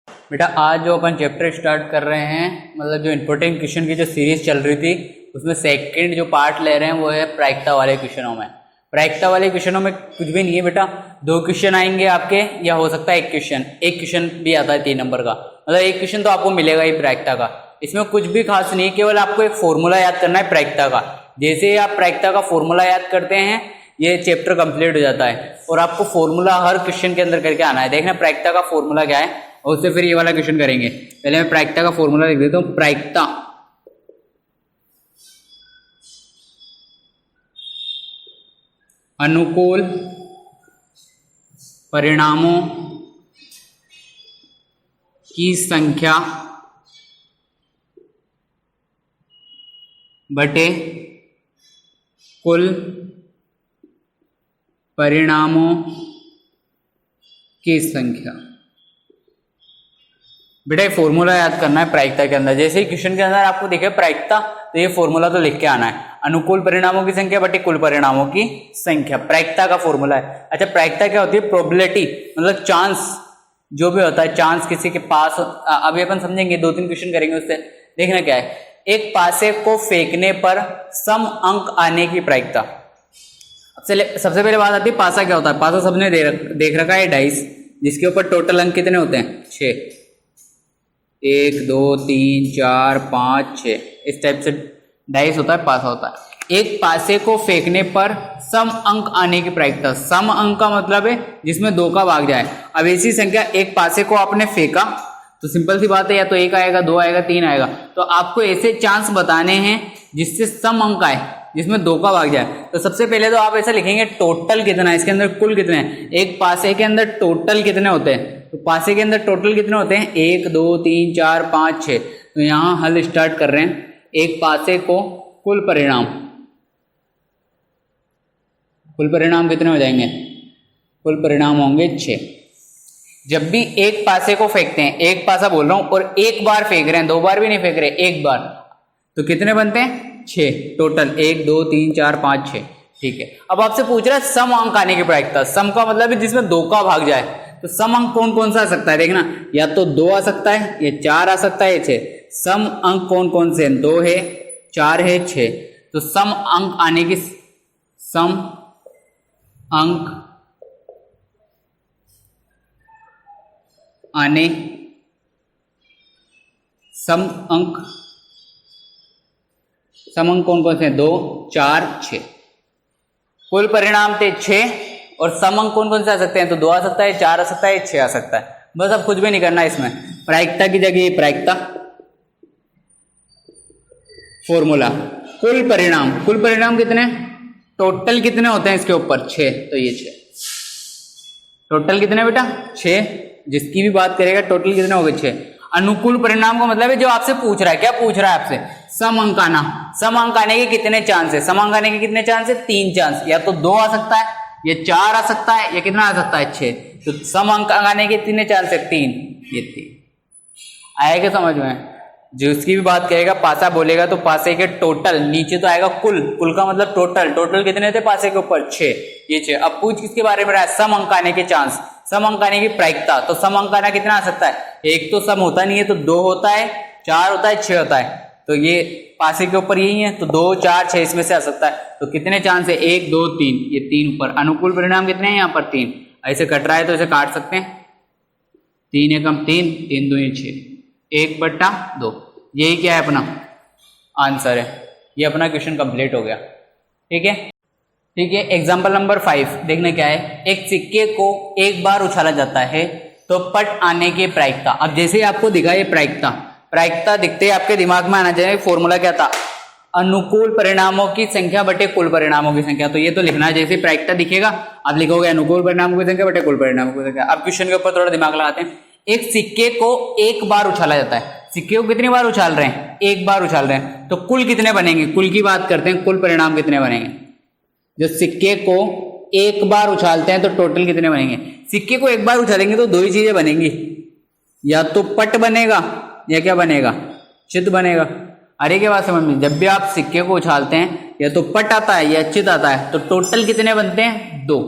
बेटा आज जो अपन चैप्टर स्टार्ट कर रहे हैं, मतलब जो इंपॉर्टेंट क्वेश्चन की जो सीरीज चल रही थी उसमें सेकंड जो पार्ट ले रहे हैं वो है प्रायिकता वाले क्वेश्चनों में। प्रायिकता वाले क्वेश्चनों में कुछ भी नहीं है बेटा, 2 क्वेश्चन आएंगे आपके, या हो सकता है एक क्वेश्चन भी आता है 3 नंबर का, मतलब एक क्वेश्चन तो आपको मिलेगा ही प्रायिकता का। इसमें कुछ भी खास नहीं, केवल आपको एक फॉर्मूला याद करना है प्रायिकता का। जैसे ही आप प्रायिकता का फॉर्मूला याद करते हैं ये चैप्टर कंप्लीट हो जाता है, और आपको फॉर्मूला हर क्वेश्चन के अंदर करके आना है। देखना प्रायिकता का फॉर्मूला क्या है, और उससे फिर ये वाला क्वेश्चन करेंगे। पहले मैं प्रायिकता का फॉर्मूला लिख देता हूं। प्रायिकता अनुकूल परिणामों की संख्या बटे कुल परिणामों की संख्या। बेटा ये फॉर्मूला याद करना है प्रायिकता के अंदर। जैसे ही क्वेश्चन के अंदर आपको दिखे प्रायिकता, तो ये फॉर्मूला तो लिख के आना है, अनुकूल परिणामों की संख्या बटे कुल परिणामों की संख्या। प्रायिकता का फॉर्मूला है। अच्छा, प्रायिकता क्या होती है? प्रोबेबिलिटी, मतलब चांस जो भी होता है, चांस किसी के पास। अभी अपन समझेंगे, 2-3 क्वेश्चन करेंगे उससे। देखना क्या है, एक पासे को फेंकने पर सम अंक आने की प्रायिकता। सबसे पहले बात आती है पासा क्या होता है। पासा सबने देख रखा है, डाइस, जिसके ऊपर टोटल अंक कितने होते हैं? 6। 1 2 3 4 5 6, इस टाइप से डाइस होता है, पासा होता है। एक पासे को फेंकने पर सम अंक आने की प्रायिकता। सम अंक का मतलब है जिसमें 2 का भाग जाए। अब ऐसी संख्या, एक पासे को आपने फेंका तो सिंपल सी बात है, या तो 1 आएगा, 2 आएगा, 3 आएगा। तो आपको ऐसे चांस बताने हैं जिससे सम अंक आए, जिसमें 2 का भाग जाए। तो सबसे पहले तो आप ऐसा लिखेंगे टोटल कितना है, इसके अंदर कुल कितने हैं। एक पासे के अंदर टोटल कितने होते हैं, तो पासे के अंदर टोटल कितने होते हैं? 1 2 3 4 5 6। तो यहां हल स्टार्ट कर रहे हैं। एक पासे को कुल परिणाम कितने हो जाएंगे? कुल परिणाम होंगे 6। जब भी एक पासे को फेंकते हैं, एक पासा बोल रहा हूं, और एक बार फेंक रहे हैं, 2 बार भी नहीं फेंक रहे, एक बार, तो कितने बनते हैं? 6 टोटल। 1 2 3 4 5 6। ठीक है, अब आपसे पूछ रहा है सम अंक आने की प्रायिकता। सम का मतलब है जिसमें 2 का भाग जाए। तो सम अंक कौन कौन सा आ सकता है? देखना, या तो 2 आ सकता है, या 4 आ सकता है, या 6। सम अंक कौन कौन से हैं? 2 है, 4 है, 6। तो सम अंक आने की, सम अंक आने, सम अंक कौन कौन से हैं? 2 4 6। कुल परिणाम थे 6, और सम अंक कौन कौन से आ सकते हैं? तो 2 आ सकता है, 4 आ सकता है, 6 आ सकता है। बस अब कुछ भी नहीं करना है इसमें। प्रायिकता की जगह प्रायिकता फॉर्मूला, कुल परिणाम कितने? टोटल कितने होते हैं इसके ऊपर? 6। तो ये 6 टोटल कितने बेटा? 6। जिसकी भी बात करेगा टोटल कितने हो गए? 6। अनुकूल परिणाम का मतलब है जो आपसे पूछ रहा है, क्या पूछ रहा है आपसे? सम अंक आना। सम अंक आने के कितने चांस है? सम अंक आने के कितने चांस है? 3 चांस। या तो 2 आ सकता है, या 4 आ सकता है, या कितना आ सकता है? 6। तो सम अंक आने के कितने चांस है? 3। ये 3 आएगा समझ में। जिसकी भी बात करेगा, पासा बोलेगा तो पासे के टोटल, नीचे तो आएगा कुल का मतलब टोटल कितने थे पासे के ऊपर? 6। ये 6। अब पूछ किसके बारे में रहा है? सम अंक आने के चांस, सम अंक आने की प्रायिकता। तो सम अंक आना कितना आ सकता है? एक तो सम होता नहीं है, तो 2 होता है, 4 होता है, 6 होता है। तो ये पासे के ऊपर यही है, तो 2 4 6 इसमें से आ सकता है। तो कितने चांस है? 1 2 3, ये 3 ऊपर। अनुकूल परिणाम कितने हैं यहाँ पर? 3। ऐसे कट रहा है तो इसे काट सकते हैं। 3 एकम 3, 3 2 6, 1/2। यही क्या है? अपना आंसर है। ये अपना क्वेश्चन कंप्लीट हो गया। ठीक है, एग्जाम्पल नंबर 5 देखने क्या है। एक सिक्के को एक बार उछाला जाता है तो पट आने की प्रायिकता। अब जैसे ही आपको दिखा ये प्रायिकता दिखते ही आपके दिमाग में आना चाहिए फॉर्मूला क्या था? अनुकूल परिणामों की संख्या बटे कुल परिणामों की संख्या। तो ये तो लिखना है। जैसे प्रायिकता दिखेगा आप लिखोगे अनुकूल परिणामों की संख्या बटे कुल परिणामों की संख्या। अब क्वेश्चन के ऊपर थोड़ा दिमाग लगाते हैं। एक सिक्के को एक बार उछाला जाता है। सिक्के को कितनी बार उछाल रहे हैं? एक बार उछाल रहे हैं। तो कुल कितने बनेंगे? कुल की बात करते हैं, कुल परिणाम कितने बनेंगे? जो सिक्के को एक बार उछालते हैं तो टोटल कितने बनेंगे? सिक्के को एक बार उछालेंगे तो 2 ही चीजें बनेंगी, या तो पट बनेगा, या क्या बनेगा? चित बनेगा। अरे के बात समझ में, जब भी आप सिक्के को उछालते हैं या तो पट आता है या चित आता है, तो टोटल कितने बनते हैं? 2।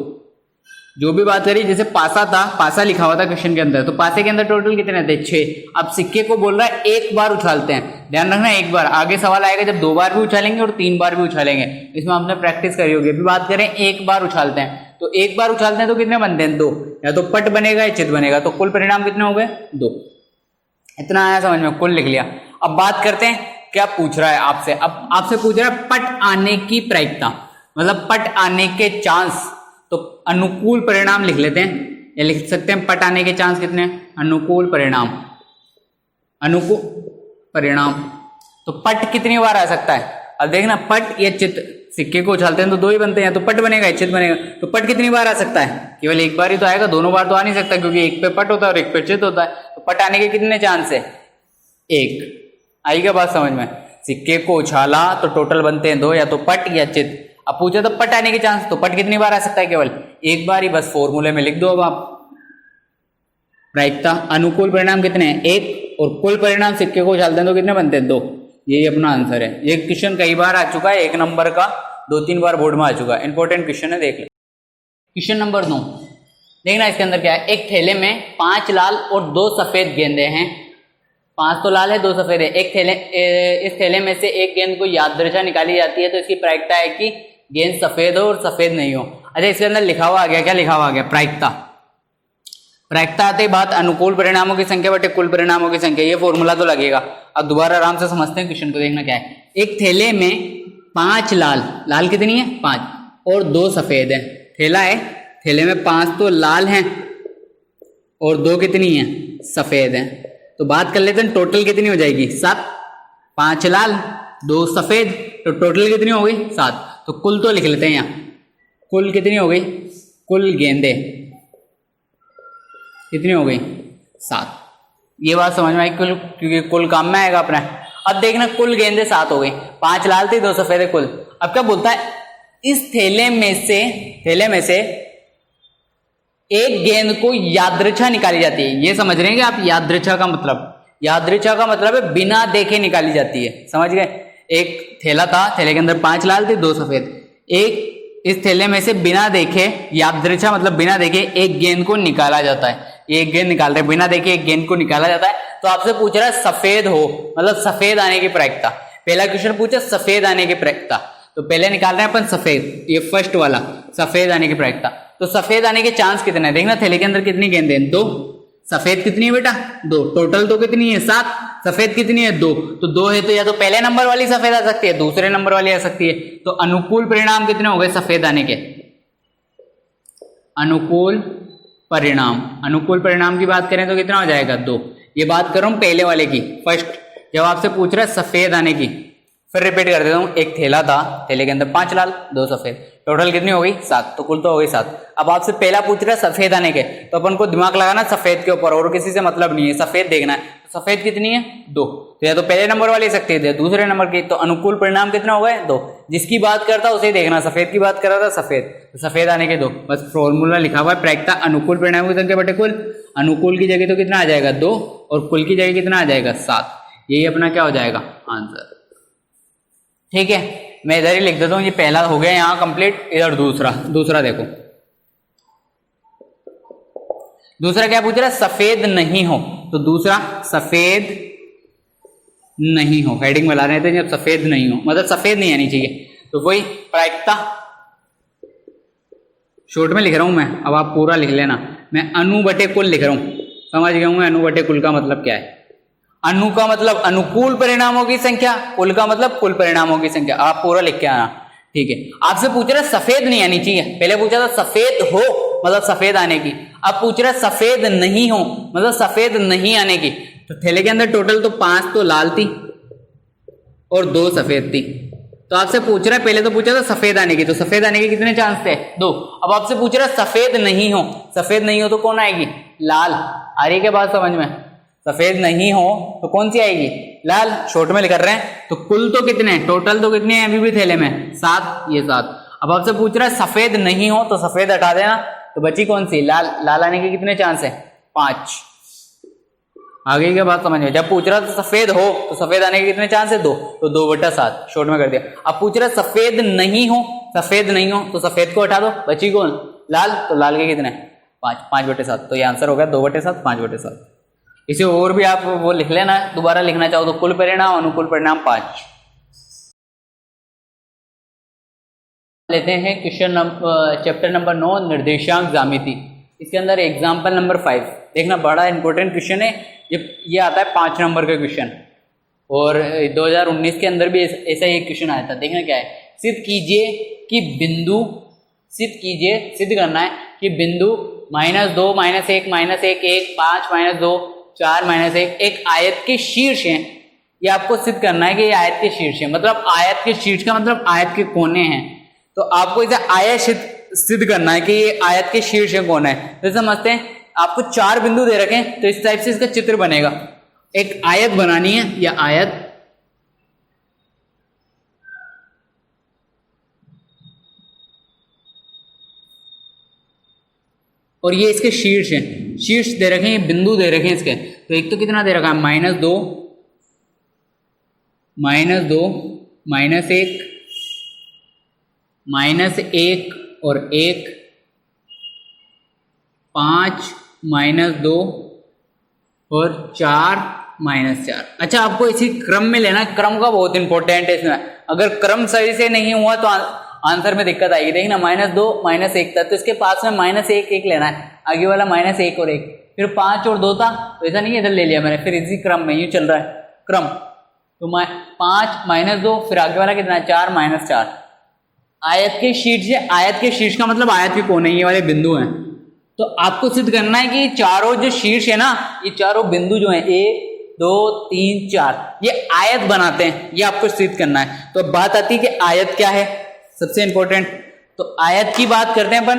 जो भी बात करी, जैसे पासा था, पासा लिखा हुआ था क्वेश्चन के अंदर, तो पासे के अंदर टोटल कितने थे 6। अब सिक्के को बोल रहा है एक बार उछालते हैं, ध्यान रखना एक बार। आगे सवाल आएगा जब 2 बार भी उछालेंगे और 3 बार भी उछालेंगे, इसमें हमने प्रैक्टिस करी होगी। अभी बात करें एक बार उछालते हैं, तो एक बार उछालते हैं तो कितने बनते हैं 2, या तो पट बनेगा या चित बनेगा, तो कुल परिणाम कितने हो गए 2। इतना आया समझ में, कुल लिख लिया। अब बात करते हैं क्या पूछ रहा है आपसे। अब आपसे पूछ रहा है पट आने की प्रायिकता, मतलब पट आने के चांस। तो अनुकूल परिणाम लिख लेते हैं, या लिख सकते हैं पट आने के चांस कितने, अनुकूल परिणाम। अनुकूल परिणाम तो पट कितनी बार आ सकता है। अब देखना पट या चित, सिक्के को उछालते हैं तो 2 ही बनते हैं, तो पट बनेगा या चित बनेगा। तो पट कितनी बार आ सकता है, केवल एक बार ही तो आएगा, 2 बार तो आ नहीं सकता, क्योंकि एक पे पट होता है और एक पे चित होता है। तो पट आने के कितने चांस है, 1। आई क्या बात समझ में। सिक्के को उछाला तो टोटल बनते हैं 2, या तो पट या चित। अब पूछा तो पट आने के चांस, तो पट कितनी बार आ सकता है, केवल एक बार ही, बस फॉर्मूले में लिख दो। अब आप प्रायिकता, अनुकूल परिणाम कितने हैं 1, और कुल परिणाम सिक्के को उछालते हैं तो कितने बनते हैं 2। यही अपना आंसर है। ये क्वेश्चन कई बार आ चुका है, 1 नंबर का 2-3 बार बोर्ड में आ चुका है, इंपॉर्टेंट क्वेश्चन है, देख ले। क्वेश्चन नंबर 9 देखना, इसके अंदर क्या है। एक थैले में 5 लाल और 2 सफेद गेंदे हैं। 5 तो लाल है, 2 सफेद है। इस थैले में से एक गेंद को यादृच्छा निकाली जाती है, तो इसकी प्रायिकता है कि गेंद सफेद हो और सफेद नहीं हो। अच्छा, इसके अंदर लिखा हुआ आ गया, क्या लिखा हुआ आ गया, प्रायिकता। प्रायिकता आते ही बात अनुकूल परिणामों की संख्या बटे कुल परिणामों की संख्या, ये फॉर्मूला तो लगेगा। अब दोबारा आराम से समझते हैं क्वेश्चन को, देखना क्या है। एक थैले में 5 लाल कितनी है 5, और 2 सफेद है। थैला है, थैले में 5 तो लाल हैं और 2 कितनी है सफेद है। तो बात कर लेते हैं टोटल कितनी हो जाएगी 7। 5 लाल 2 सफेद, तो टोटल कितनी हो गई 7। तो कुल तो लिख लेते हैं यहाँ, कुल कितनी हो गई, कुल गेंदे कितनी हो गई 7। ये बात समझ में आई, कुल, क्योंकि कुल काम में आएगा अपना। अब देखना कुल गेंदे 7 हो गई, 5 लाल थी 2 सफेद है कुल। अब क्या बोलता है, इस थैले में से एक गेंद को यादृच्छा निकाली जाती है। ये समझ रहे हैं कि आप यादृच्छा का मतलब है बिना देखे निकाली जाती है, समझ गए। एक थैला था, थैले के अंदर 5 लाल थे 2 सफेद। इस थैले में से बिना देखे, यादृच्छा मतलब बिना देखे, एक गेंद को निकाला जाता है। एक गेंद निकाल रहे, बिना देखे एक गेंद को निकाला जाता है। तो आपसे पूछ रहा है सफेद हो, मतलब सफेद आने की प्रायिकता। पहला क्वेश्चन पूछा सफेद आने की प्रायिकता, तो पहले निकाल रहे हैं अपन सफेद, ये फर्स्ट वाला सफेद आने की प्रायिकता। तो सफेद आने के चांस कितने हैं, देखना थैले के अंदर कितनी गेंदें हैं 2, सफेद कितनी है बेटा 2, टोटल तो कितनी है 7, सफेद कितनी है 2। तो 2 है तो या तो पहले नंबर वाली सफेद आ सकती है, दूसरे नंबर वाली आ सकती है। तो अनुकूल परिणाम कितने हो गए सफेद आने के, अनुकूल परिणाम की बात करें तो कितना हो जाएगा 2। ये बात कर रहा हूं पहले वाले की, फर्स्ट, जब आपसे पूछ रहा है सफेद आने की। फिर रिपीट कर देता हूं, एक थैला था, थैले के अंदर 5 लाल 2 सफेद, टोटल कितनी हो गई 7, तो कुल तो हो गई 7। अब आपसे पहला पूछ रहा है सफेद आने के, तो अपन को दिमाग लगाना सफेद के ऊपर, और किसी से मतलब नहीं है, सफेद देखना है। तो सफेद कितनी है 2, तो या तो पहले नंबर वाली सकती है, दूसरे नंबर की। तो अनुकूल परिणाम कितना हो गए 2। जिसकी बात करता उसे देखना, सफेद की बात कर रहा था सफेद, तो सफेद आने के 2, बस फॉर्मूला लिखा हुआ है प्रायिकता अनुकूल परिणाम की संख्या बटे कुल। अनुकूल की जगह तो कितना आ जाएगा 2, और कुल की जगह कितना आ जाएगा 7। यही अपना क्या हो जाएगा आंसर। ठीक है, मैं इधर ही लिख देता हूं, ये पहला हो गया यहाँ कंप्लीट। इधर दूसरा देखो, दूसरा क्या पूछ रहा है सफेद नहीं हो। तो दूसरा सफेद नहीं हो, हेडिंग बना रहे थे जब सफेद नहीं हो, मतलब सफेद नहीं आनी चाहिए। तो वही प्रायिकता, शॉर्ट में लिख रहा हूं मैं, अब आप पूरा लिख लेना। मैं अनु बटे कुल लिख रहा हूं, समझ गए होंगे अनु बटे कुल का मतलब क्या है। अनु का मतलब अनुकूल परिणामों की संख्या, कुल का मतलब कुल परिणामों की संख्या। आप पूरा लिख के आना, ठीक है। आपसे पूछ रहा है सफेद नहीं आनी चाहिए, पहले पूछा था सफेद हो मतलब सफेद आने की, अब पूछ रहा है सफेद नहीं हो मतलब सफेद नहीं आने की। तो थैले के अंदर टोटल तो 5 तो लाल थी और 2 सफेद थी। तो आपसे पूछ रहा है, पहले तो पूछा था सफेद आने की, तो सफेद आने के कितने चांस थे 2। अब आपसे पूछ रहा है सफेद नहीं हो तो कौन आएगी लाल। आ रही क्या बात समझ में, सफेद नहीं हो तो कौन सी आएगी लाल, शॉर्ट में लिख रहे हैं। तो कुल तो कितने, टोटल तो कितने हैं अभी भी थैले में 7, ये 7। अब आपसे पूछ रहा है सफेद नहीं हो, तो सफेद हटा देना, तो बची कौन सी लाल। लाल आने के कितने चांस है 5। आगे क्या बात समझ में। जब पूछ रहा था सफेद हो तो सफेद आने के कितने चांस है 2, तो 2/7 शॉर्ट में कर दिया। अब पूछ रहा है सफेद नहीं हो तो सफेद को हटा दो, बची कौन लाल, तो लाल के कितने 5, 5/7, तो ये आंसर हो गया 2/7, 5/7। इसे और भी आप वो लिख लेना, दोबारा लिखना चाहो तो कुल परिणाम, अनुकूल परिणाम 5। लेते हैं क्वेश्चन नंबर चैप्टर नंबर 9 निर्देशांक ज्यामिति। इसके अंदर एग्जाम्पल नंबर 5 देखना, बड़ा इंपॉर्टेंट क्वेश्चन है ये आता है 5 नंबर का क्वेश्चन, और 2019 के अंदर भी ऐसा ही क्वेश्चन आया था। देखना क्या है, सिद्ध कीजिए कि बिंदु, सिद्ध करना है कि बिंदु -2, -1, -1, 1, 5, -2, 4, -1 एक आयत के शीर्ष है। ये आपको सिद्ध करना है कि ये आयत के शीर्ष है, मतलब आयत के शीर्ष का मतलब आयत के कोने हैं। तो आपको इसे आयत सिद्ध करना है कि ये आयत के शीर्ष है कोना है। तो समझते हैं, आपको 4 बिंदु दे रखे हैं, तो इस टाइप से इसका चित्र बनेगा। एक आयत बनानी है, या आयत, और ये इसके शीर्ष है, शीर्ष दे रखे हैं, बिंदु दे रखे हैं इसके। तो एक तो कितना दे रखा है -2, -1, -1 और 1, 5, -2 और 4, -4। अच्छा, आपको इसी क्रम में लेना, क्रम का बहुत इंपॉर्टेंट है इसमें। अगर क्रम सही से नहीं हुआ तो आंसर में दिक्कत आएगी। देखना -2, -1 था, तो इसके पास में -1, 1 लेना है, आगे वाला -1 और 1, फिर 5 और 2 था, तो ऐसा नहीं इधर ले लिया मैंने, फिर इसी क्रम में यूँ चल रहा है क्रम। तो 5, -2, फिर आगे वाला कितना है 4, -4। आयत के शीर्ष है, आयत के शीर्ष का मतलब आयत के कोने, ये वाले बिंदु हैं। तो आपको सिद्ध करना है कि चारों जो शीर्ष है ना, ये चारों बिंदु जो हैं 1, 2, 3, 4 ये आयत बनाते हैं, ये आपको सिद्ध करना है। तो बात आती है कि आयत क्या है, सबसे इंपॉर्टेंट। तो आयत की बात करते हैं अपन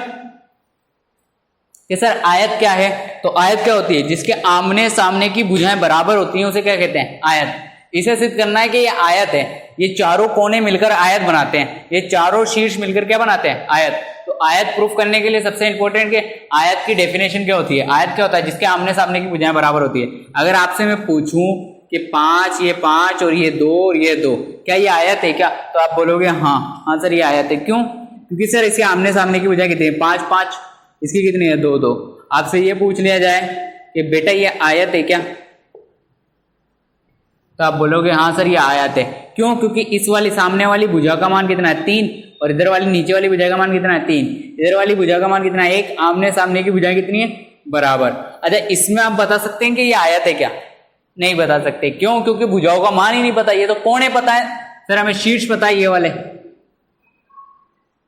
कि सर आयत क्या है। तो आयत क्या होती है, जिसके आमने सामने की भुजाएं बराबर होती हैं, उसे क्या कहते हैं, आयत। इसे सिद्ध करना है कि ये आयत है, ये चारों कोने मिलकर आयत बनाते हैं, ये चारों शीर्ष मिलकर क्या बनाते हैं, आयत। तो आयत प्रूफ करने के लिए सबसे इंपॉर्टेंट कि आयत की डेफिनेशन क्या होती है। आयत क्या होता है, जिसके आमने सामने की भुजाएं बराबर होती है। अगर आपसे मैं पूछूं कि 5, ये 5 और ये 2 और ये 2, क्या ये आयत है क्या, तो आप बोलोगे हाँ सर ये आयत है। क्यों, क्योंकि सर इसके आमने सामने की भुजाएं कितनी है, 5, 5, इसकी कितनी है 2, 2। आपसे ये पूछ लिया जाए कि बेटा ये आयत है क्या, तो आप बोलोगे हाँ सर ये आयत है। क्यों, क्योंकि इस वाली सामने वाली भुजा का मान कितना है 3, और इधर वाली नीचे वाली भुजा का मान कितना है 3, इधर वाली भुजा का मान कितना है 1, आमने सामने की भुजाएं कितनी है बराबर। अच्छा, इसमें आप बता सकते हैं कि ये आयत है क्या, नहीं बता सकते। क्यों, क्योंकि भुजाओं का मान ही नहीं पता। ये तो कोने पता है, सर हमें शीर्ष पता है ये वाले,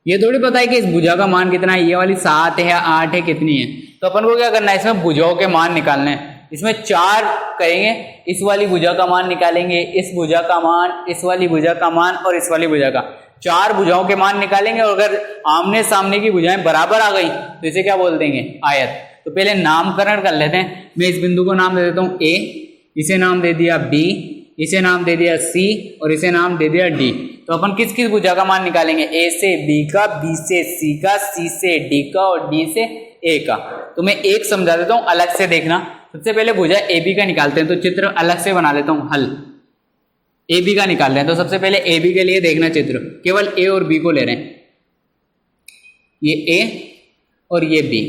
ये थोड़ी पता है कि इस भुजा का मान कितना है, ये वाली 7 है या 8 है, कितनी है। तो अपन को क्या करना है, इसमें भुजाओं के मान निकालने हैं। इसमें 4 करेंगे, इस वाली भुजा का मान निकालेंगे, इस भुजा का मान, इस वाली भुजा का मान और इस वाली भुजा का, 4 भुजाओं के मान निकालेंगे। और अगर आमने सामने की भुजाएं बराबर आ गई तो इसे क्या बोल देंगे, आयत। तो पहले नामकरण कर लेते हैं। मैं इस बिंदु को नाम दे देता हूं A, इसे नाम दे दिया B, इसे नाम दे दिया C और इसे नाम दे दिया D। तो अपन किस किस भुजा का मान निकालेंगे, A से B का, B से C का, C से D का और D से A का। तो मैं एक समझा देता हूं, अलग से देखना। सबसे पहले भुजा AB का निकालते हैं, तो चित्र अलग से बना लेता हूं, हल AB का निकाल रहे हैं। तो सबसे पहले AB के लिए देखना चित्र, केवल A और B को ले रहे हैं, ये A और ये B।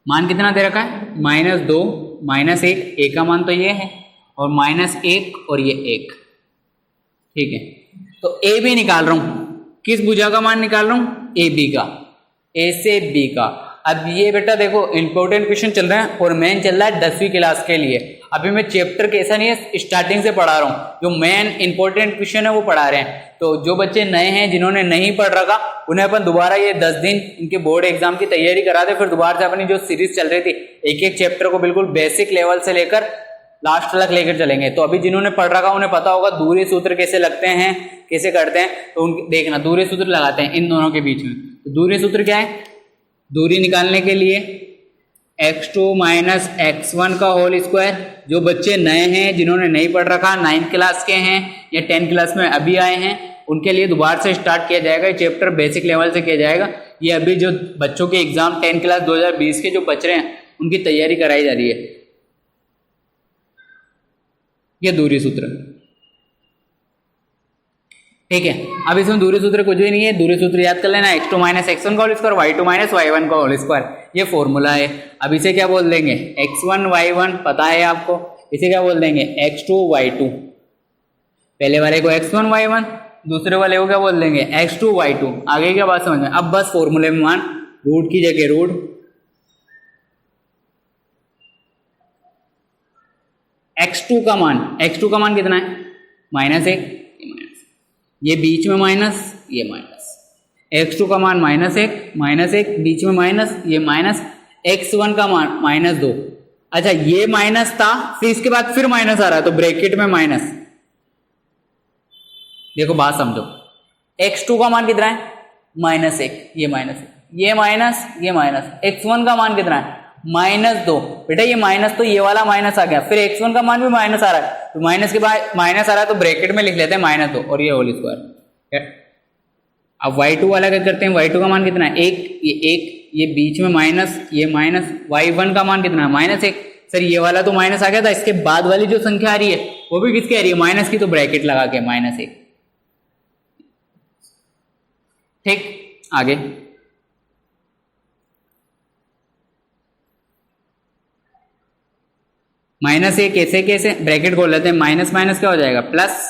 मान कितना दे रखा है, -2, -1, A का मान तो ये है, और -1 और ये 1, ठीक है। तो AB निकाल रहा हूं, किस भुजा का मान निकाल रहा हूं, AB का, A से B का। अब ये बेटा देखो इंपॉर्टेंट क्वेश्चन चल रहे हैं और मेन चल रहा है 10वीं क्लास के लिए। अभी मैं चैप्टर कैसा नहीं है, स्टार्टिंग से पढ़ा रहा हूँ, जो मेन इंपॉर्टेंट क्वेश्चन है वो पढ़ा रहे हैं। तो जो बच्चे नए हैं, जिन्होंने नहीं पढ़ रखा, उन्हें अपन दोबारा ये 10 दिन इनके बोर्ड एग्जाम की तैयारी करा दे, फिर दोबारा से अपनी जो सीरीज चल रही थी, एक एक चैप्टर को बिल्कुल बेसिक लेवल से लेकर लास्ट तक लेकर चलेंगे। तो अभी जिन्होंने पढ़ रखा उन्हें पता होगा दूरी सूत्र कैसे लगते हैं, कैसे करते हैं। तो देखना, दूरी सूत्र लगाते हैं इन दोनों के बीच में। तो दूरी सूत्र क्या है, दूरी निकालने के लिए x2 माइनस x1 का होल स्क्वायर। जो बच्चे नए हैं, जिन्होंने नहीं पढ़ रखा, 9th क्लास के हैं या 10th क्लास में अभी आए हैं, उनके लिए दोबारा से स्टार्ट किया जाएगा। ये चैप्टर बेसिक लेवल से किया जाएगा। ये अभी जो बच्चों के एग्जाम 10th क्लास 2020 के जो बच रहे हैं, उनकी तैयारी कराई जा रही है। ये दूरी सूत्र, ठीक है। अब इसमें दूरी सूत्र कुछ भी नहीं है, दूरी सूत्र याद कर लेना, x2 माइनस x1 का whole square, y2 minus y1 का होल स्क्वायर, ये फॉर्मूला है। अब इसे क्या बोल देंगे, x1 y1 पता है आपको, इसे क्या बोल देंगे x2 y2। पहले वाले को x1 y1, दूसरे वाले को क्या बोल देंगे x2 y2। आगे क्या बात समझ में। अब बस फॉर्मूले में मान रूट की जगह रूट, x2 का मान कितना है -1, ये बीच में माइनस, ये माइनस, x2 का मान -1 बीच में माइनस, ये माइनस, x1 का मान -2। अच्छा ये माइनस था, फिर इसके बाद फिर माइनस आ रहा है तो ब्रैकेट में माइनस। देखो बात समझो, x2 का मान कितना है -1, ये माइनस, ये माइनस, ये माइनस, x1 का मान कितना है -2। बेटा ये माइनस तो ये वाला माइनस आ गया, फिर x1 का मान भी माइनस आ रहा है, तो माइनस के बाद माइनस आ रहा है तो ब्रैकेट में लिख लेते हैं -2 और ये होल स्क्वायर। अब y2 वाला क्या करते हैं, y2 का मान कितना है 1, ये बीच में माइनस, ये माइनस, y1 का मान कितना है -1। सर ये वाला तो माइनस आ गया था, इसके बाद वाली जो संख्या आ रही है वो भी किसकी आ रही है माइनस की, तो ब्रैकेट लगा के -1। ठीक, आगे -1 कैसे ब्रैकेट खोल लेते हैं, माइनस माइनस क्या हो जाएगा प्लस,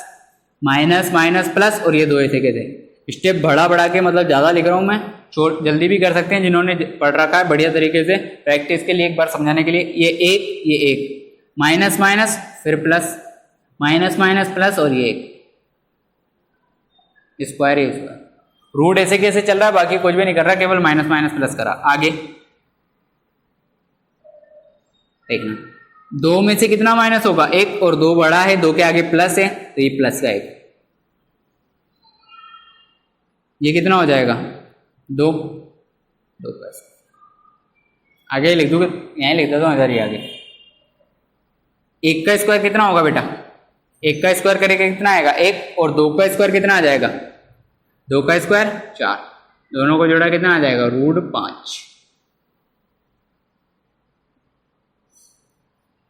माइनस माइनस प्लस, और ये दो ऐसे कैसे। स्टेप बढ़ा के मतलब ज़्यादा लिख रहा हूँ मैं, जल्दी भी कर सकते हैं जिन्होंने पढ़ रखा है बढ़िया तरीके से, प्रैक्टिस के लिए एक बार समझाने के लिए। ये एक माइनस माइनस फिर प्लस, माइनस माइनस प्लस, और ये एक स्क्वायर, ये स्क्वायर। रूट ऐसे कैसे चल रहा है, बाकी कुछ भी नहीं कर रहा, केवल माइनस माइनस प्लस करा। आगे देखना, 2 में से कितना माइनस होगा 1, और 2 बड़ा है, 2 के आगे प्लस है तो ये प्लस का 1, ये कितना हो जाएगा 2 प्लस। आगे लिख दूंगा, यहीं लिख देता हूँ इधर ही आगे। 1 का स्क्वायर कितना होगा बेटा, 1 का स्क्वायर करेगा कितना आएगा 1, और 2 का स्क्वायर कितना आ जाएगा 2 का स्क्वायर 4, दोनों को जोड़ा कितना आ जाएगा √5।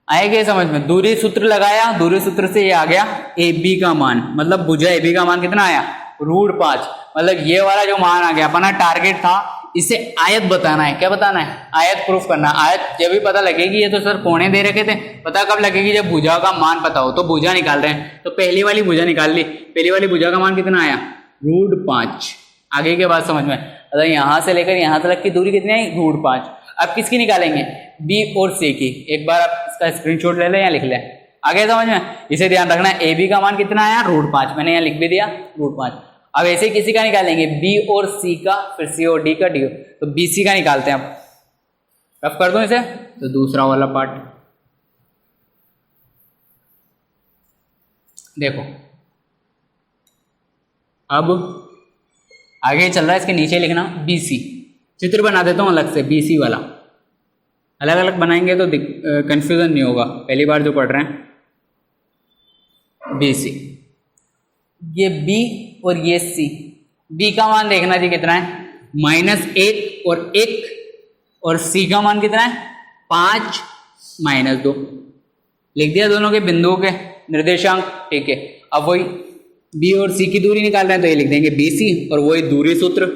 आएगा समझ में। दूरी सूत्र लगाया, दूरी सूत्र से ये आ गया AB का मान, मतलब भुजा AB का मान कितना आया √5। मतलब ये वाला जो मान आ गया, अपना टारगेट था इसे आयत बताना है। क्या बताना है, आयत प्रूफ करना। आयत जब भी पता लगेगी, ये तो सर कोणे दे रखे थे, पता कब लगेगी जब भुजा का मान पता हो। तो भुजा निकाल रहे हैं, तो पहली वाली भुजा निकाल ली, पहली वाली भुजा का मान कितना आया √5। आगे के बाद समझ में, अगर यहां से लेकर यहां तक की दूरी कितनी आई √5। अब किसकी निकालेंगे, B और C की। एक बार आप इसका स्क्रीनशॉट ले लें या लिख लें, आगे समझ में। इसे ध्यान रखना है, AB का मान कितना आया √5, मैंने यहाँ लिख भी दिया √5। अब ऐसे किसी का निकालेंगे B और C का, फिर C और D का D, तो BC का निकालते हैं। अब रफ कर दूं इसे, तो दूसरा वाला पार्ट देखो। अब आगे चल रहा है, इसके नीचे लिखना BC। चित्र बना देता हूँ अलग से, BC वाला अलग अलग बनाएंगे तो कंफ्यूजन नहीं होगा, पहली बार जो पढ़ रहे हैं। BC, ये B और ये C। B का मान देखना जी कितना है -1 और 1, और C का मान कितना है 5 -2। लिख दिया दोनों के बिंदुओं के निर्देशांक। ठीक है, अब वही B और C की दूरी निकाल रहे हैं, तो ये लिख देंगे BC, और वही दूरी सूत्र।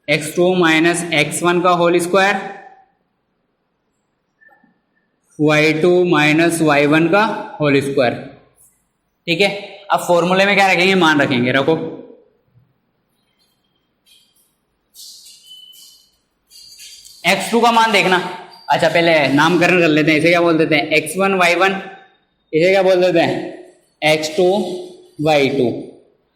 x2 माइनस x1 का whole square, y2 minus y1 का होल स्क्वायर। ठीक है, अब फॉर्मूले में क्या रखेंगे, मान रखेंगे। रखो, x2 का मान देखना। अच्छा पहले नामकरण कर लेते हैं, इसे क्या बोल देते हैं x1 y1, इसे क्या बोल देते हैं x2 y2।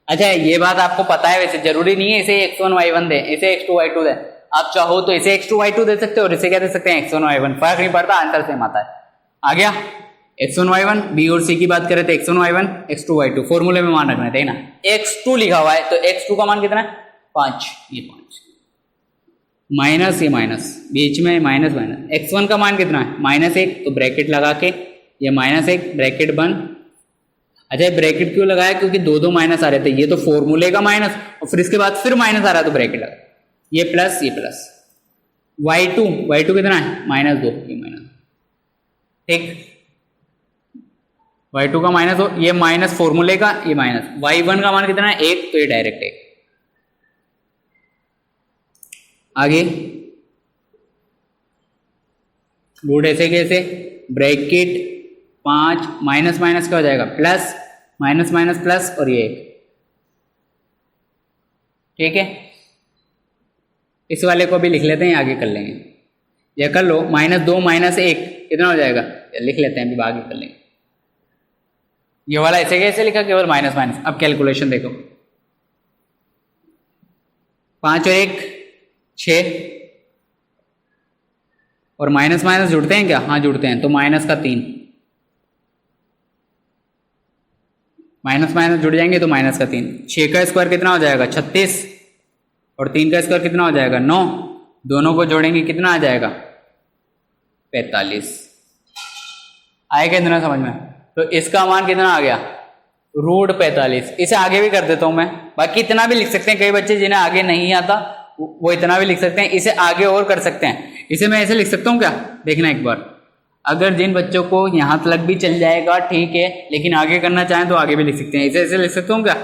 अच्छा ये बात आपको पता है, वैसे जरूरी नहीं है इसे x1 y1 दे, इसे x2 y2 दे। आप चाहो तो इसे x2 y2 दे सकते हो, और इसे क्या दे सकते हैं x1 y1, फर्क नहीं पड़ता, आंसर सेम आता है। आ गया x1 y1, B और C की बात करें तो x1 y1 x2 y2। फॉर्मूले में मान रखना है ना, x2 लिखा हुआ है तो x2 का मान कितना है 5, ये 5 माइनस, ये माइनस बीच में माइनस माइनस। x1 का मान कितना है -1, तो ब्रैकेट लगा के ये -1 ब्रैकेट बंद। अच्छा ब्रैकेट क्यों लगाया, क्योंकि दो माइनस आ रहे थे, ये तो फॉर्मूले का माइनस, और फिर इसके बाद फिर माइनस आ रहा है तो ब्रैकेट लगा, ये प्लस, ये प्लस। y2 कितना है -2, ये माइनस। ठीक, y2 का माइनस हो, ये माइनस फॉर्मूले का, ये माइनस, y1 का मान कितना है 1, तो ये डायरेक्ट 1। आगे रूट ऐसे कैसे, ब्रैकेट 5 माइनस माइनस क्या हो जाएगा प्लस, माइनस माइनस प्लस, और ये 1। ठीक है, इस वाले को भी लिख लेते हैं, आगे कर लेंगे। ये कर लो, -2 -1 कितना हो जाएगा, लिख लेते हैं, अभी आगे कर लेंगे। ये वाला ऐसे कैसे लिखा, केवल माइनस माइनस। अब कैलकुलेशन देखो, 5 और 1 6, और माइनस माइनस जुड़ते हैं क्या, हाँ जुड़ते हैं, तो माइनस का 3, माइनस माइनस जुड़ जाएंगे तो माइनस का 3। 6 का स्क्वायर कितना हो जाएगा 36, और 3 का स्क्वायर कितना हो जाएगा 9, दोनों को जोड़ेंगे कितना आ जाएगा 45। आएगा इतना समझ में। तो इसका मान कितना आ गया √45। इसे आगे भी कर देता हूं मैं, बाकी इतना भी लिख सकते हैं, कई बच्चे जिन्हें आगे नहीं आता वो इतना भी लिख सकते हैं, इसे आगे और कर सकते हैं। इसे मैं ऐसे लिख सकता हूँ क्या, देखना एक बार, अगर जिन बच्चों को यहाँ तक भी चल जाएगा ठीक है, लेकिन आगे करना चाहें तो आगे भी लिख सकते हैं। इसे ऐसे लिख सकता हूँ क्या,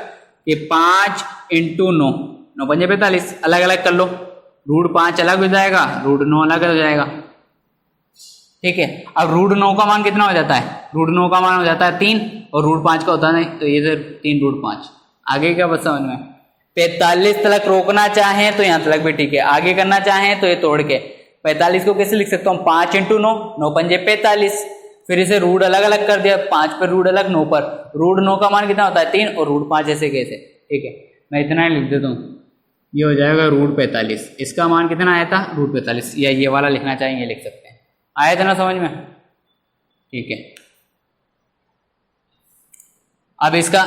ये 5 × 9, 9 पंजे 45, अलग अलग कर लो, √5 अलग हो जाएगा, √9 अलग हो जाएगा। ठीक है, अब √9 का मान कितना हो जाता है, √9 का मान हो जाता है 3, और √5 का होता नहीं, तो ये सिर्फ 3√5। आगे क्या बस समझ में, 45 तक रोकना चाहें तो यहाँ तक भी ठीक है, आगे करना चाहें तो ये तोड़ के 45 को कैसे लिख सकता हूँ, 5 × 9, 9 पंजे 45, फिर इसे रूट अलग अलग कर दिया, 5 पर रूट अलग, 9 पर, √9 का मान कितना होता है 3, और √5 ऐसे कैसे। ठीक है, मैं इतना ही लिख देता हूँ, ये हो जाएगा √45। इसका मान कितना आया था √45, या ये वाला लिखना चाहिए ये लिख सकते हैं। आया था ना समझ में। ठीक है, अब इसका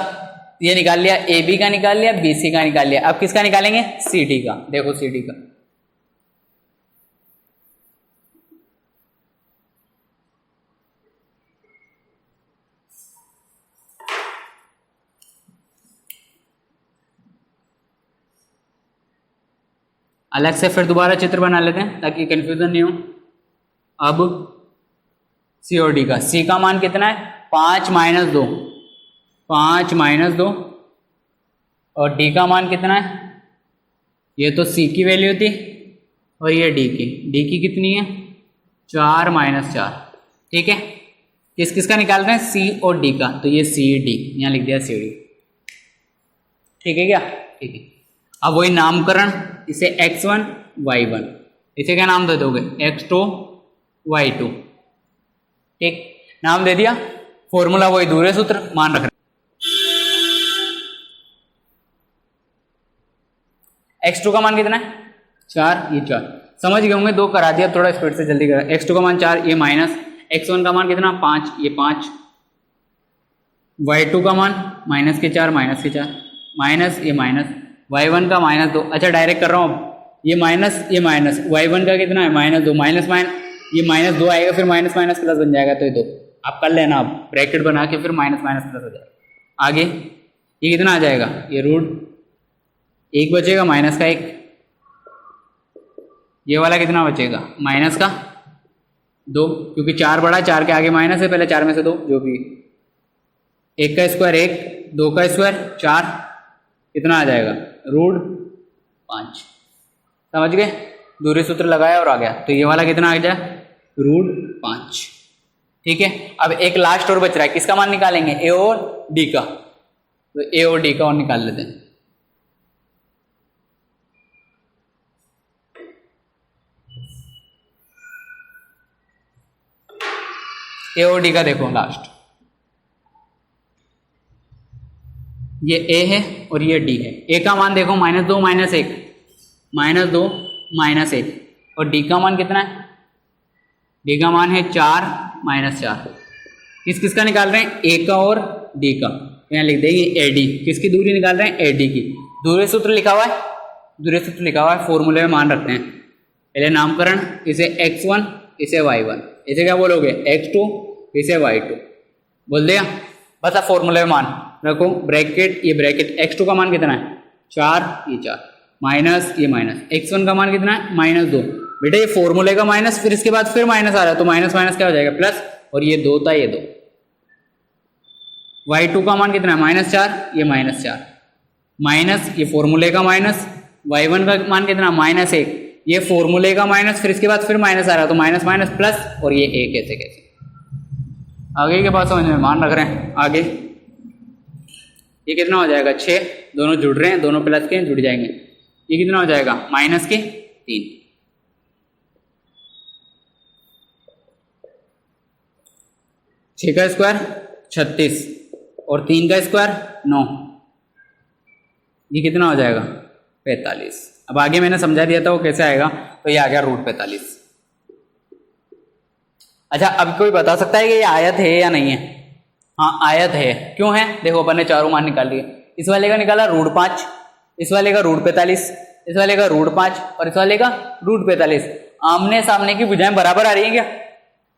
ये निकाल लिया, AB का निकाल लिया, BC का निकाल लिया, अब किसका निकालेंगे CD का। देखो CD का, अलग से फिर दोबारा चित्र बना लेते हैं ताकि कंफ्यूजन नहीं हो। अब C और D का, C का मान कितना है 5 - 2, 5 - 2, और D का मान कितना है, ये तो C की वैल्यू थी और ये D की कितनी है 4 - 4। ठीक है, किस किस का निकाल रहे हैं C और D का, तो ये CD, यहाँ लिख दिया CD। ठीक है क्या, ठीक है। अब वही नामकरण, इसे x1 y1, इसे क्या नाम दे दोगे x2 y2। ठीक, नाम दे दिया, फॉर्मूला वही दूसरे सूत्र मान रख रहे। x2 का मान कितना है 4, ये 4 समझ गए होंगे, 2 करा दिया, थोड़ा स्पीड से जल्दी करा। x2 का मान 4, ये माइनस, x1 का मान कितना 5, ये 5, y2 का मान -4 -4 माइनस, ये माइनस, y1 का -2। अच्छा डायरेक्ट कर रहा हूँ, ये माइनस ये माइनस, y1 का कितना है -2, माइनस ये -2 आएगा, फिर माइनस माइनस प्लस बन जाएगा, तो ये 2 आप कर लेना, आप ब्रैकेट बना के फिर माइनस माइनस प्लस हो जाएगा। आगे ये कितना आ जाएगा, ये √1 बचेगा, माइनस का 1, ये वाला कितना बचेगा माइनस का 2, क्योंकि 4 बड़ा, 4 के आगे माइनस है, पहले 4 में से 2, जो भी 1 का स्क्वायर 1, 2 का स्क्वायर 4, कितना आ जाएगा √5। समझ गए, दूसरे सूत्र लगाया और आ गया, तो ये वाला कितना आ जाए √5। ठीक है, अब एक लास्ट और बच रहा है, किसका मान निकालेंगे A और D का, तो A और D का और निकाल लेते हैं। A और D का देखो लास्ट, ये A है और ये D है। A का मान देखो -2 -1, -2 -1, और D का मान कितना है, D का मान है 4 -4। किस किस का निकाल रहे हैं A का और D का, यहाँ लिख देंगे AD, किसकी दूरी निकाल रहे हैं AD की, दूसरे सूत्र लिखा हुआ है, दूसरे सूत्र लिखा हुआ है, फॉर्मूले में मान रखते हैं। पहले नामकरण, इसे x1 इसे y1, इसे क्या बोलोगे x2 इसे y2 बोल दिया, बस अब फॉर्मूले में मान रखो, ब्रैकेट, ये ब्रैकेट, x2 का मान कितना है 4, ये 4, माइनस ये माइनस, x1 का मान कितना है -2। बेटा ये फॉर्मूले का माइनस, फिर इसके बाद फिर माइनस आ रहा है, तो माइनस माइनस क्या हो जाएगा प्लस, और ये 2 था, ये 2। y2 का मान कितना है -4, ये -4 माइनस ये फॉर्मूले का माइनस, y1 का मान कितना -1, ये फॉर्मूले का माइनस, फिर इसके बाद फिर माइनस आ रहा है तो माइनस माइनस प्लस, और ये 1 कैसे कैसे। आगे के बात समझ में, मान रख रहे हैं। आगे ये कितना हो जाएगा 6, दोनों जुड़ रहे हैं, दोनों प्लस के जुड़ जाएंगे। ये कितना हो जाएगा -3। 6 का स्क्वायर 36 और 3 का स्क्वायर 9, ये कितना हो जाएगा 45। अब आगे मैंने समझा दिया था वो कैसे आएगा, तो ये आ गया √45। अच्छा, अब कोई बता सकता है कि ये आयत है या नहीं है? हाँ आयत है। क्यों है? देखो अपन ने चारों मान निकाल लिए। इस वाले का निकाला √5, इस वाले का √45, इस वाले का √5 और इस वाले का √45। आमने सामने की भुजाएं बराबर आ रही है क्या?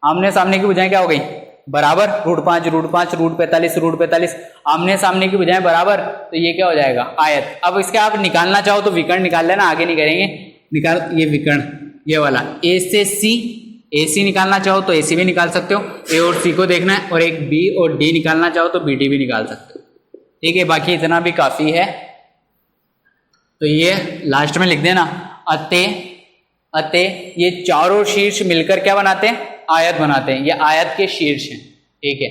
आमने सामने की भुजाएं क्या हो गई? बराबर। √5 √5 √45 √45, आमने सामने की भुजाएं बराबर, तो ये क्या हो जाएगा आयत। अब इसके आप निकालना चाहो तो विकर्ण निकाल लेना, आगे नहीं करेंगे। निकाल ये विकर्ण, ये वाला ए से सी, AC निकालना चाहो तो AC भी निकाल सकते हो, A और C को देखना है, और एक B और D निकालना चाहो तो BD भी निकाल सकते हो। ठीक है, बाकी इतना भी काफी है। तो ये लास्ट में लिख देना, अतः ये चारों शीर्ष मिलकर क्या बनाते हैं? आयत बनाते हैं। ये आयत के शीर्ष हैं। ठीक है।